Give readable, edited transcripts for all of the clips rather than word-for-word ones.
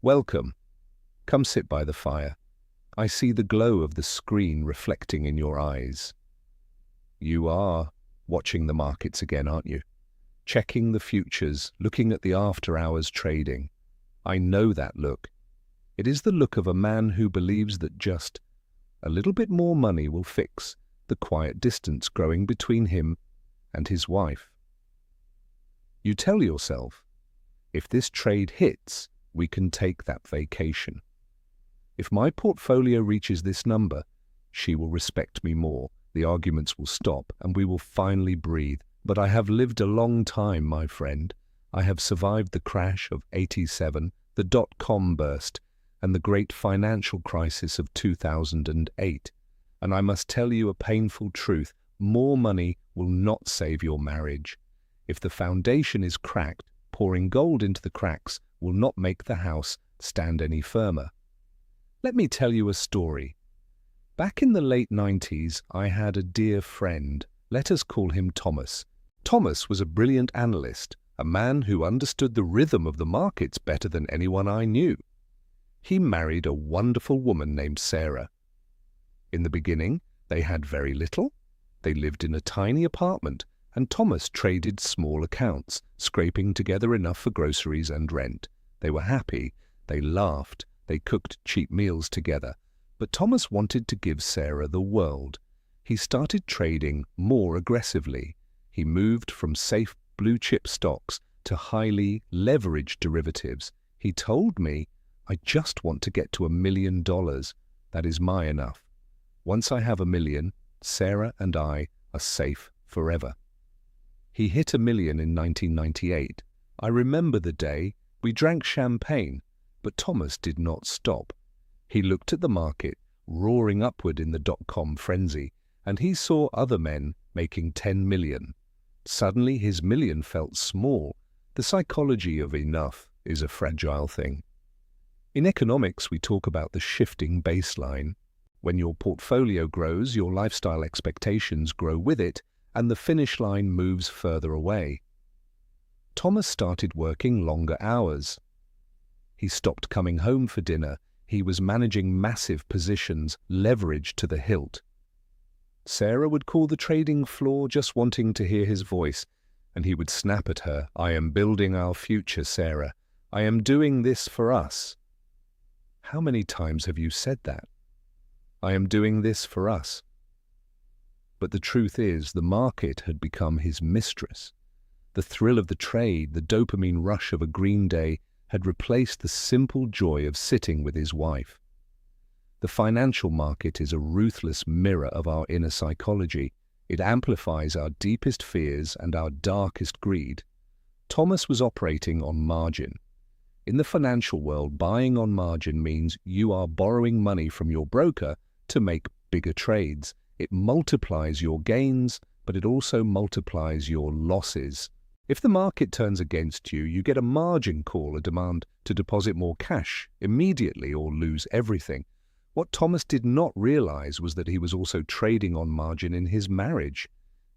Welcome. Come sit by the fire. I see the glow of the screen reflecting in your eyes. You are watching the markets again, aren't you? Checking the futures, looking at the after-hours trading. I know that look. It is the look of a man who believes that just a little bit more money will fix the quiet distance growing between him and his wife. You tell yourself, if this trade hits, we can take that vacation. If my portfolio reaches this number, she will respect me more, the arguments will stop, and we will finally breathe. But I have lived a long time, my friend. I have survived the crash of '87, the dot-com burst, and the great financial crisis of 2008. And I must tell you a painful truth. More money will not save your marriage. If the foundation is cracked, pouring gold into the cracks will not make the house stand any firmer. Let me tell you a story. Back in the late 90s, I had a dear friend. Let us call him Thomas. Thomas was a brilliant analyst, a man who understood the rhythm of the markets better than anyone I knew. He married a wonderful woman named Sarah. In the beginning, they had very little. They lived in a tiny apartment, and Thomas traded small accounts, scraping together enough for groceries and rent. They were happy, they laughed, they cooked cheap meals together. But Thomas wanted to give Sarah the world. He started trading more aggressively. He moved from safe blue-chip stocks to highly leveraged derivatives. He told me, I just want to get to $1 million. That is my enough. Once I have $1 million, Sarah and I are safe forever. He hit $1 million in 1998. I remember the day. We drank champagne, but Thomas did not stop. He looked at the market, roaring upward in the dot-com frenzy, and he saw other men making 10 million. Suddenly his million felt small. The psychology of enough is a fragile thing. In economics, we talk about the shifting baseline. When your portfolio grows, your lifestyle expectations grow with it, and the finish line moves further away. Thomas started working longer hours. He stopped coming home for dinner. He was managing massive positions, leveraged to the hilt. Sarah would call the trading floor just wanting to hear his voice, and he would snap at her, I am building our future, Sarah. I am doing this for us. How many times have you said that? I am doing this for us. But the truth is, the market had become his mistress. The thrill of the trade, the dopamine rush of a green day, had replaced the simple joy of sitting with his wife. The financial market is a ruthless mirror of our inner psychology. It amplifies our deepest fears and our darkest greed. Thomas was operating on margin. In the financial world, buying on margin means you are borrowing money from your broker to make bigger trades. It multiplies your gains, but it also multiplies your losses. If the market turns against you, you get a margin call, a demand to deposit more cash immediately or lose everything. What Thomas did not realize was that he was also trading on margin in his marriage.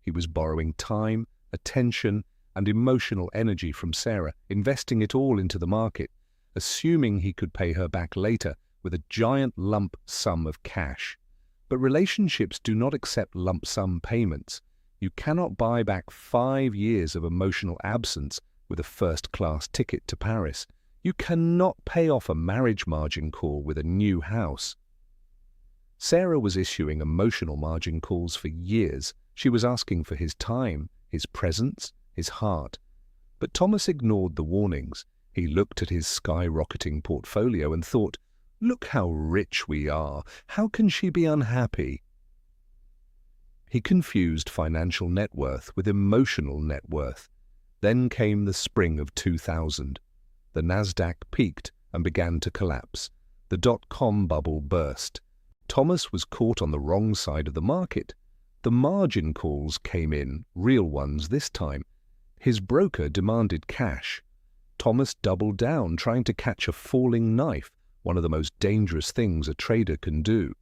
He was borrowing time, attention, and emotional energy from Sarah, investing it all into the market, assuming he could pay her back later with a giant lump sum of cash. But relationships do not accept lump sum payments. You cannot buy back 5 years of emotional absence with a first-class ticket to Paris. You cannot pay off a marriage margin call with a new house. Sarah was issuing emotional margin calls for years. She was asking for his time, his presence, his heart. But Thomas ignored the warnings. He looked at his skyrocketing portfolio and thought, look how rich we are. How can she be unhappy? He confused financial net worth with emotional net worth. Then came the spring of 2000. The Nasdaq peaked and began to collapse. The dot-com bubble burst. Thomas was caught on the wrong side of the market. The margin calls came in, real ones this time. His broker demanded cash. Thomas doubled down, trying to catch a falling knife, one of the most dangerous things a trader can do.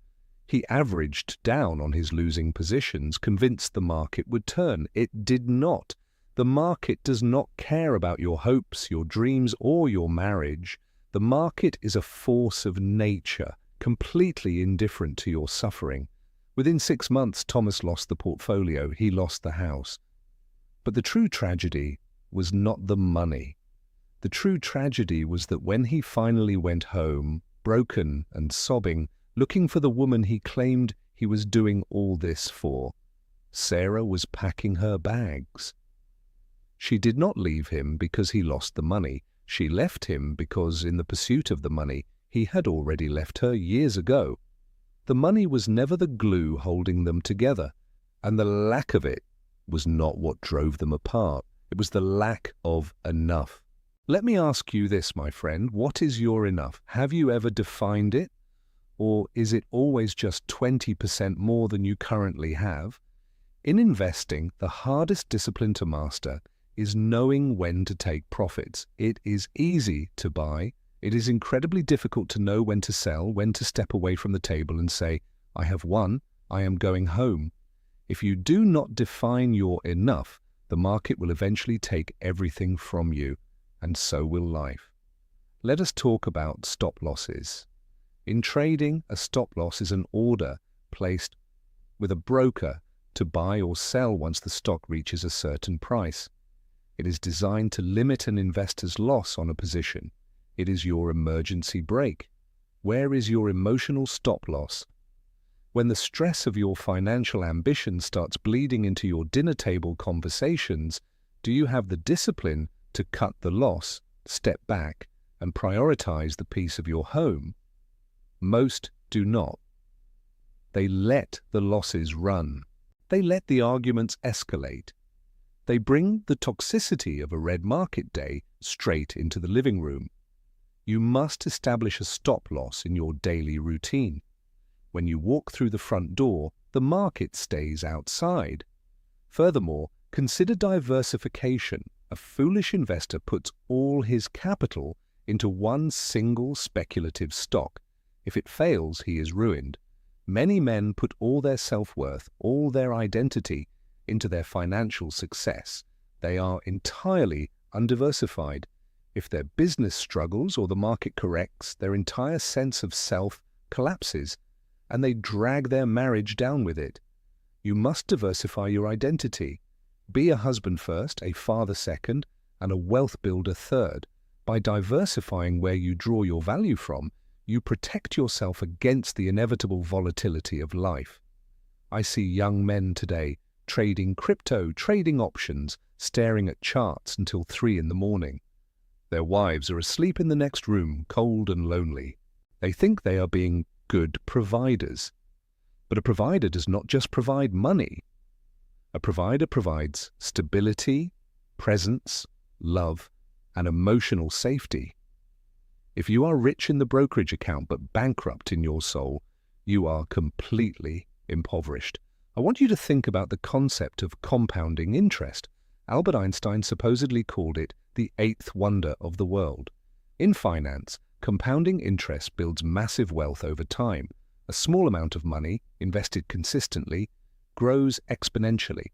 He averaged down on his losing positions, convinced the market would turn. It did not. The market does not care about your hopes, your dreams, or your marriage. The market is a force of nature, completely indifferent to your suffering. Within 6 months, Thomas lost the portfolio, he lost the house. But the true tragedy was not the money. The true tragedy was that when he finally went home, broken and sobbing, looking for the woman he claimed he was doing all this for, Sarah was packing her bags. She did not leave him because he lost the money. She left him because, in the pursuit of the money, he had already left her years ago. The money was never the glue holding them together, and the lack of it was not what drove them apart. It was the lack of enough. Let me ask you this, my friend. What is your enough? Have you ever defined it? Or is it always just 20% more than you currently have? In investing, the hardest discipline to master is knowing when to take profits. It is easy to buy. It is incredibly difficult to know when to sell, when to step away from the table and say, I have won, I am going home. If you do not define your enough, the market will eventually take everything from you, and so will life. Let us talk about stop losses. In trading, a stop loss is an order placed with a broker to buy or sell once the stock reaches a certain price. It is designed to limit an investor's loss on a position. It is your emergency brake. Where is your emotional stop loss? When the stress of your financial ambition starts bleeding into your dinner table conversations, do you have the discipline to cut the loss, step back, and prioritize the peace of your home? Most do not. They let the losses run. They let the arguments escalate. They bring the toxicity of a red market day straight into the living room. You must establish a stop loss in your daily routine. When you walk through the front door, the market stays outside. Furthermore, consider diversification. A foolish investor puts all his capital into one single speculative stock. If it fails, he is ruined. Many men put all their self-worth, all their identity, into their financial success. They are entirely undiversified. If their business struggles or the market corrects, their entire sense of self collapses, and they drag their marriage down with it. You must diversify your identity. Be a husband first, a father second, and a wealth builder third. By diversifying where you draw your value from, you protect yourself against the inevitable volatility of life. I see young men today trading crypto, trading options, staring at charts until 3 in the morning. Their wives are asleep in the next room, cold and lonely. They think they are being good providers. But a provider does not just provide money. A provider provides stability, presence, love, and emotional safety. If you are rich in the brokerage account but bankrupt in your soul, you are completely impoverished. I want you to think about the concept of compounding interest. Albert Einstein supposedly called it the 8th wonder of the world. In finance, compounding interest builds massive wealth over time. A small amount of money, invested consistently, grows exponentially.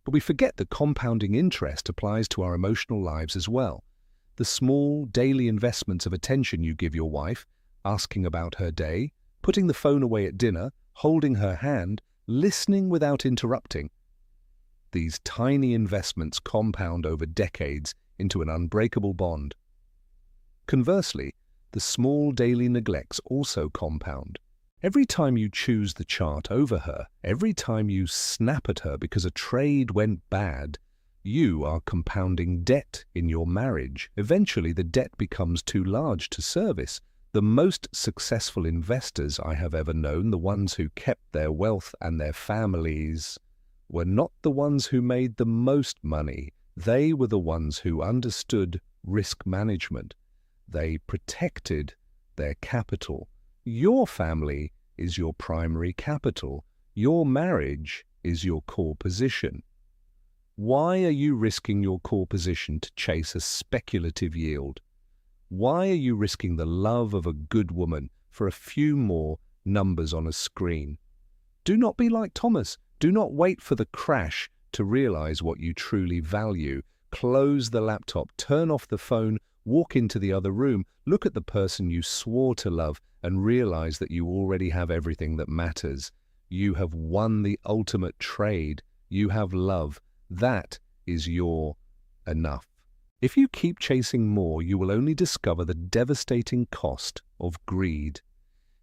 But we forget that compounding interest applies to our emotional lives as well. The small daily investments of attention you give your wife, asking about her day, putting the phone away at dinner, holding her hand, listening without interrupting. These tiny investments compound over decades into an unbreakable bond. Conversely, the small daily neglects also compound. Every time you choose the chart over her, every time you snap at her because a trade went bad, you are compounding debt in your marriage. Eventually, the debt becomes too large to service. The most successful investors I have ever known, the ones who kept their wealth and their families, were not the ones who made the most money. They were the ones who understood risk management. They protected their capital. Your family is your primary capital. Your marriage is your core position. Why are you risking your core position to chase a speculative yield? Why are you risking the love of a good woman for a few more numbers on a screen? Do not be like Thomas. Do not wait for the crash to realize what you truly value. Close the laptop, turn off the phone, Walk into the other room, look at the person you swore to love, and realize that you already have everything that matters. You have won the ultimate trade. You have love. That is your enough. If you keep chasing more, you will only discover the devastating cost of greed.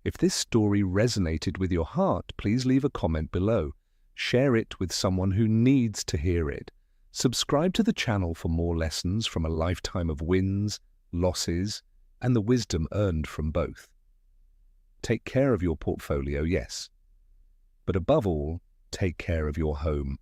If this story resonated with your heart, please leave a comment below. Share it with someone who needs to hear it. Subscribe to the channel for more lessons from a lifetime of wins, losses, and the wisdom earned from both. Take care of your portfolio, yes, but above all, take care of your home.